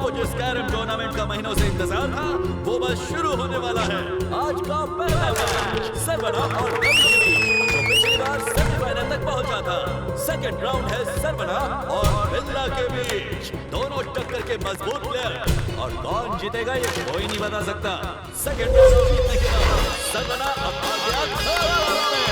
आपको जिस carrom tournament का महीनों से इंतजार था वो बस शुरू होने वाला है। आज का पहला मैच सरवना और रवि के बीच, जो पिछली बार सेमीफाइनल तक पहुंचा था। सेकंड राउंड है सरवना और बिल्ला के बीच, दोनों टक्कर के मजबूत प्लेयर, और कौन जीतेगा ये कोई नहीं बता सकता। सेकंड राउंड जीतने के बाद सरवना अब आ गया थर्ड राउंड में।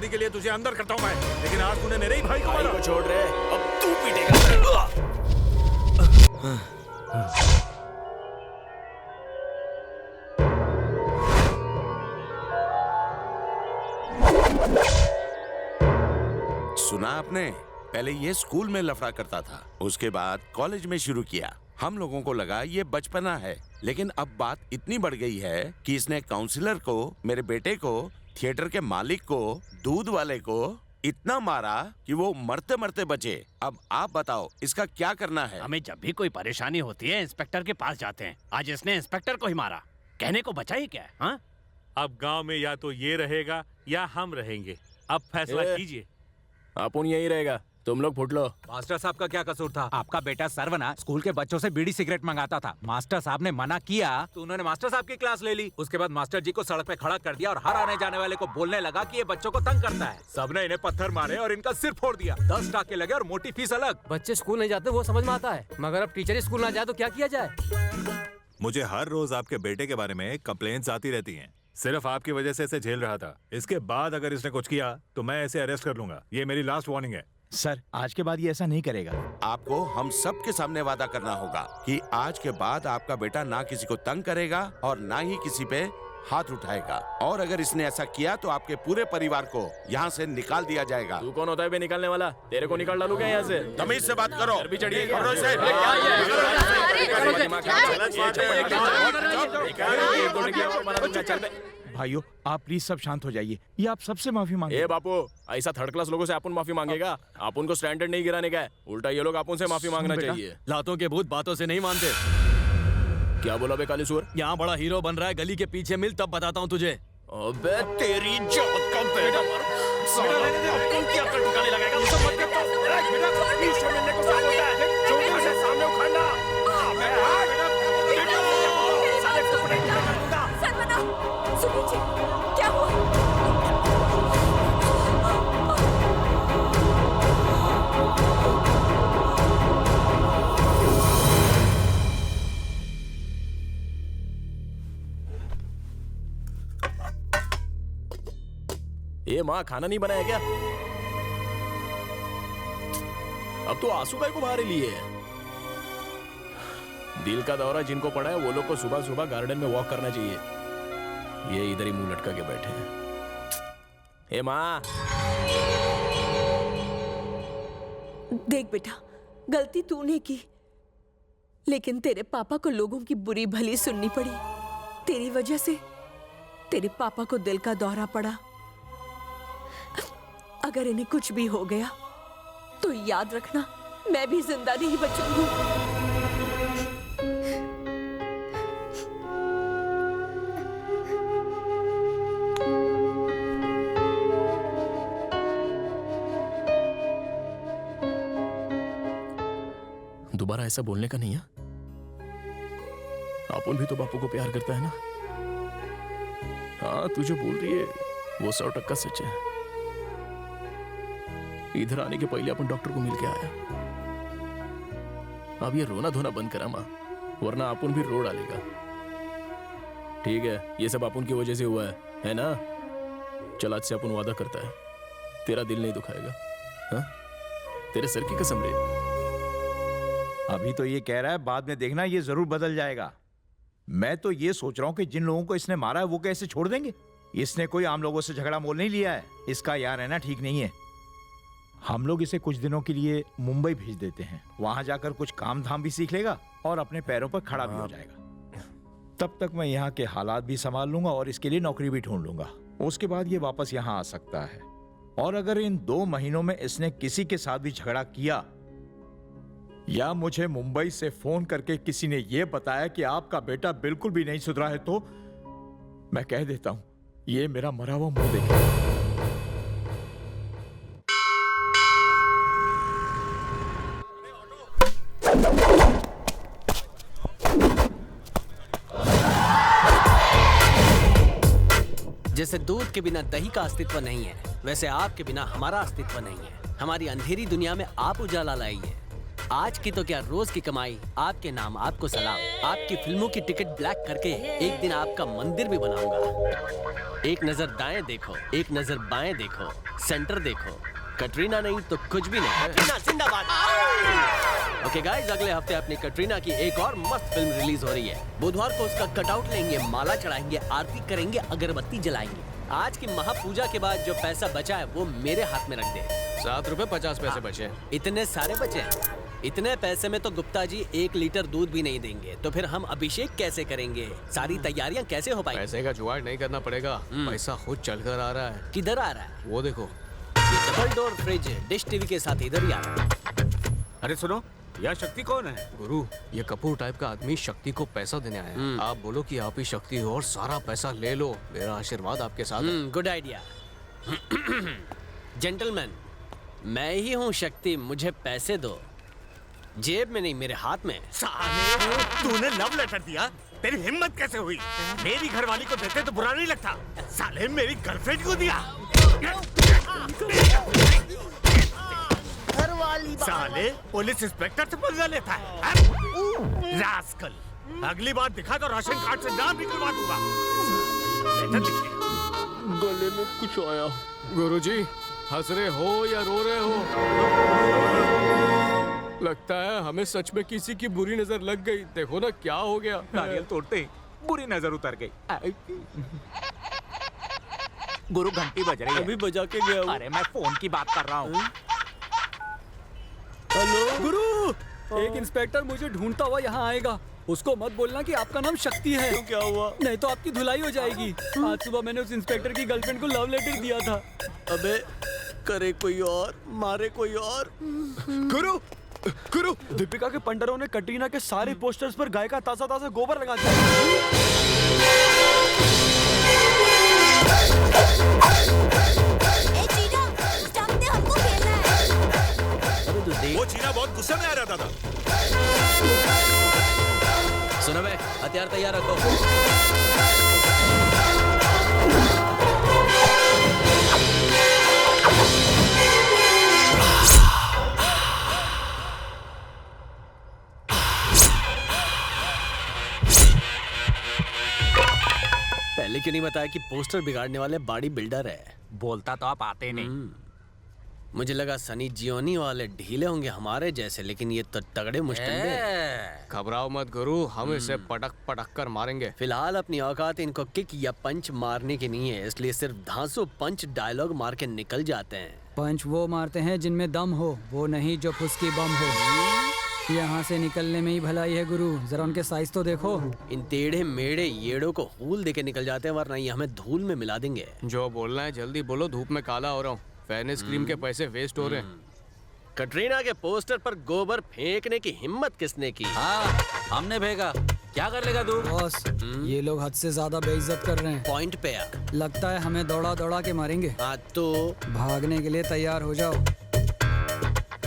के लिए तुझे अंदर करता हूं मैं, लेकिन आज तूने मेरे ही भाई को मारा। छोड़ रहे, अब तू पीटेगा। सुना आपने? पहले ये स्कूल में लफड़ा करता था, उसके बाद कॉलेज में शुरू किया। हम लोगों को लगा ये बचपना है, लेकिन अब बात इतनी बढ़ गई है कि इसने काउंसलर को, मेरे बेटे को, थिएटर के मालिक को, दूध वाले को इतना मारा कि वो मरते मरते बचे। अब आप बताओ इसका क्या करना है? हमें जब भी कोई परेशानी होती है इंस्पेक्टर के पास जाते हैं। आज इसने इंस्पेक्टर को ही मारा, कहने को बचा ही क्या है? हाँ? अब गांव में या तो ये रहेगा या हम रहेंगे। अब फैसला कीजिए। अपुन यही रहेगा, तुम लोग फुट लो। मास्टर साहब का क्या कसूर था? आपका बेटा सरवना स्कूल के बच्चों से बीड़ी सिगरेट मंगाता था। मास्टर साहब ने मना किया तो उन्होंने मास्टर साहब की क्लास ले ली। उसके बाद मास्टर जी को सड़क पे खड़ा कर दिया और हर आने जाने वाले को बोलने लगा कि ये बच्चों को तंग करता है। सबने इन्हें पत्थर मारे और इनका सिर फोड़ दिया। 10 टाके लगे और मोटी फीस अलग। बच्चे स्कूल नहीं जाते वो समझ में आता है, मगर अब टीचर ही स्कूल ना जाए तो क्या किया जाए? मुझे हर रोज आपके बेटे के बारे में कंप्लेंट्स आती रहती हैं। सिर्फ आपकी वजह से इसे झेल रहा था। इसके बाद अगर इसने कुछ किया तो मैं इसे अरेस्ट कर लूंगा। ये मेरी लास्ट वार्निंग है। सर, आज के बाद ये ऐसा नहीं करेगा। आपको हम सब के सामने वादा करना होगा कि आज के बाद आपका बेटा ना किसी को तंग करेगा और ना ही किसी पे हाथ उठाएगा और अगर इसने ऐसा किया तो आपके पूरे परिवार को यहाँ से निकाल दिया जाएगा। तू कौन होता है बे निकालने वाला? तेरे को निकाल डालू क्या यहाँ से? तमीज से बात करो। भी चढ़िए क्या? करो इसे। भाइयों आप प्लीज सब शांत हो जाइए। ये आप सबसे माफी मांगे। ए बापू, ऐसा थर्ड क्लास लोगों से अपन माफी मांगेगा? अपन को स्टैंडर्ड नहीं गिराने का है, उल्टा ये लोग अपन से माफी मांगना बेटा। चाहिए। लातों के भूत बातों से नहीं मानते। क्या बोला बे काली सुअर? यहाँ बड़ा हीरो बन रहा है, गली के पीछे मिल तब बताता हूँ तुझे। अबे तेरी जात का बेटा साला अपन की अकल ठिकाने लगाएगा। ये सब मत कर तो पीछे मिलने को साथ होता है, चोटी से सामने उखाड़ना। अबे बेटा साले को पकड़ के कर दूंगा। सरवना, सुनिए जी, क्या हुआ? ए माँ, खाना नहीं बनाया क्या? अब तो आंसू काय को बाहर लिए है? दिल का दौरा जिनको पड़ा है वो लोग को सुबह सुबह गार्डन में वॉक करना चाहिए। ये इधर ही मुंह लटका के बैठे हैं। ए माँ, देख बेटा, गलती तूने की, लेकिन तेरे पापा को लोगों की बुरी भली सुननी पड़ी। तेरी वजह से तेरे पापा को दिल का दौरा पड़ा। अगर इन्हें कुछ भी हो गया तो याद रखना, मैं भी जिंदा नहीं बचूंगी। दोबारा ऐसा बोलने का नहीं है। अपन भी तो बापू को प्यार करता है ना। हाँ, तू जो बोल रही है वो 100% सच है। इधर आने के पहले अपन डॉक्टर को मिल के आया। अब ये रोना धोना बंद करा माँ, वरना अपन भी रो डालेगा। ठीक है, ये सब अपन की वजह से हुआ है ना? चल आज से अपन वादा करता है, तेरा दिल नहीं दुखाएगा। हाँ? तेरे सर की कसम रे। अभी तो ये कह रहा है, बाद में देखना ये जरूर बदल जाएगा। मैं तो ये सोच रहा हूं कि जिन लोगों को इसने मारा है वो कैसे छोड़ देंगे। इसने कोई आम लोगों से झगड़ा मोल नहीं लिया है। इसका यहाँ रहना ठीक नहीं है। हम लोग इसे कुछ दिनों के लिए मुंबई भेज देते हैं। वहां जाकर कुछ काम धाम भी सीख लेगा और अपने पैरों पर खड़ा भी हो जाएगा। तब तक मैं यहाँ के हालात भी संभाल लूंगा और इसके लिए नौकरी भी ढूंढ लूंगा। उसके बाद ये वापस यहाँ आ सकता है। और अगर इन 2 महीनों में इसने किसी के साथ भी झगड़ा किया या मुझे मुंबई से फोन करके किसी ने यह बताया कि आपका बेटा बिल्कुल भी नहीं सुधरा है, तो मैं कह देता हूं, ये मेरा मरा हुआ मुंह देखेगा। जैसे दूध के बिना दही का अस्तित्व नहीं है, वैसे आपके बिना हमारा अस्तित्व नहीं है। हमारी अंधेरी दुनिया में आप उजाला लाइए। आज की तो क्या, रोज की कमाई आपके नाम, आपको सलाम। आपकी फिल्मों की टिकट ब्लैक करके एक दिन आपका मंदिर भी बनाऊंगा। एक नजर दाएं देखो, एक नजर बाएं देखो, सेंटर देखो। कटरीना नहीं तो कुछ भी नहीं। कटरीना जिंदाबाद। ओके गाइस, अगले हफ्ते अपनी कटरीना की एक और मस्त फिल्म रिलीज हो रही है। बुधवार को उसका कटआउट लेंगे, माला चढ़ाएंगे, आरती करेंगे, अगरबत्ती जलाएंगे। आज की महापूजा के बाद जो पैसा बचा है वो मेरे हाथ में रख दे। 7 रुपए 50 पैसे बचे। इतने सारे बचे हैं? इतने पैसे में तो गुप्ता जी 1 लीटर दूध भी नहीं देंगे। तो फिर हम अभिषेक कैसे करेंगे? सारी तैयारियां कैसे हो पाएंगी? पैसे का जुगाड़ नहीं करना पड़ेगा, पैसा खुद चल कर आ रहा है। किधर आ रहा है? वो देखो, ये double door fridge dish TV के साथ इधर ही आ रहा है। अरे सुनो, यह शक्ति कौन है? गुरु, ये कपूर टाइप का आदमी शक्ति को पैसा देने आया है। आप बोलो कि आप ही शक्ति हो और सारा पैसा ले लो। मेरा आशीर्वाद आपके साथ है। Good idea. जेंटलमैन, मैं ही हूँ शक्ति, मुझे पैसे दो। जेब में नहीं, मेरे हाथ में। साले, तूने लव लेटर दिया? तेरी हिम्मत कैसे हुई? मेरी घरवाली को देते तो बुरा नहीं लगता। साले, मेरी गर्लफ्रेंड को दिया। साले, पुलिस इंस्पेक्टर से पंगा लेता है। रास्कल, अगली बार दिखा तो राशन कार्ड से नाम निकलवा दूंगा। लेटर लिखिए। गले में कुछ आया। गुरुजी, हंस रहे हो या रो रहे हो? लगता है हमें सच में किसी की बुरी नजर लग गई। देखो ना क्या हो गया। नारियल तोड़ते बुरी नजर उतर गई। गुरु घंटी बज रही है। अभी बजा के गया हूँ। अरे मैं फोन की बात कर रहा हूँ। हेलो गुरु, एक इंस्पेक्टर मुझे ढूंढता हुआ यहाँ आएगा। उसको मत बोलना कि आपका नाम शक्ति है। क्यों, क्या हुआ? नहीं तो आपकी धुलाई हो जाएगी। आज सुबह मैंने उस इंस्पेक्टर की गर्लफ्रेंड को लव लेटर दिया था। अबे करे कोई और, मारे कोई और। गुरु गुरु, दीपिका के पंडरों ने कटरीना के सारे पोस्टर्स पर गाय का ताजा ताजा गोबर लगा दिया। वो चीना बहुत गुस्से में आ रहा था। सुनो बे, हथियार तैयार रखो। पहले क्यों नहीं बताया कि पोस्टर बिगाड़ने वाले बॉडी बिल्डर है? बोलता तो आप आते नहीं। मुझे लगा सनी जियोनी वाले ढीले होंगे हमारे जैसे, लेकिन ये तो तगड़े मुश्किल। घबराओ मत गुरु, हम इसे पटक पटक कर मारेंगे। फिलहाल अपनी औकात इनको किक या पंच मारने की नहीं है, इसलिए सिर्फ धांसू पंच डायलॉग मार के निकल जाते हैं। पंच वो मारते हैं जिनमें दम हो, वो नहीं जो फुसकी बम हो। यहाँ से निकलने में ही भलाई है गुरु, जरा उनके साइज तो देखो। इन टेढ़े मेढ़े येड़ों को हूल देके निकल जाते हैं, वरना ये हमें धूल में मिला देंगे। जो बोलना है जल्दी बोलो, धूप में काला हो रहा हूँ। फेयरनेस क्रीम के पैसे वेस्ट हो रहे हैं। कटरीना के पोस्टर पर गोबर फेंकने की हिम्मत किसने की? हाँ, हमने भेगा। क्या कर लेगा तू? बॉस, ये लोग हद से ज्यादा बेइज्जत कर रहे हैं। पॉइंट पे आ। लगता है हमें दौड़ा दौड़ा के मारेंगे। हाँ तो भागने के लिए तैयार हो जाओ।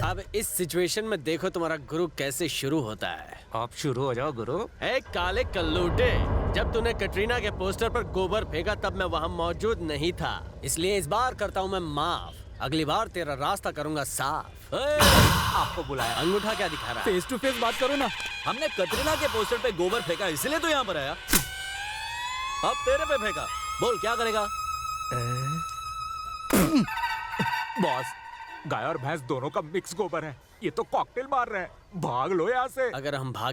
अब इस सिचुएशन में देखो तुम्हारा गुरु कैसे शुरू होता है। आप शुरू हो जाओ गुरु। ए काले कल्लूटे, जब तूने कटरीना के पोस्टर पर गोबर फेंका तब मैं वहाँ मौजूद नहीं था, इसलिए इस बार करता हूँ मैं माफ। अगली बार तेरा रास्ता करूंगा साफ। आपको बुलाया। अंगूठा क्या दिखा रहा है? फेस टू फेस बात करो ना। हमने कटरीना के पोस्टर पे गोबर फेंका, इसलिए तो यहाँ पर आया। अब तेरे पे फेंका, बोल क्या करेगा? बॉस, गाय और भैंस दोनों का मिक्स गोबर है। ये तो कॉकटेल मार रहे हैं। भाग लो यहाँ से। अगर हम भागे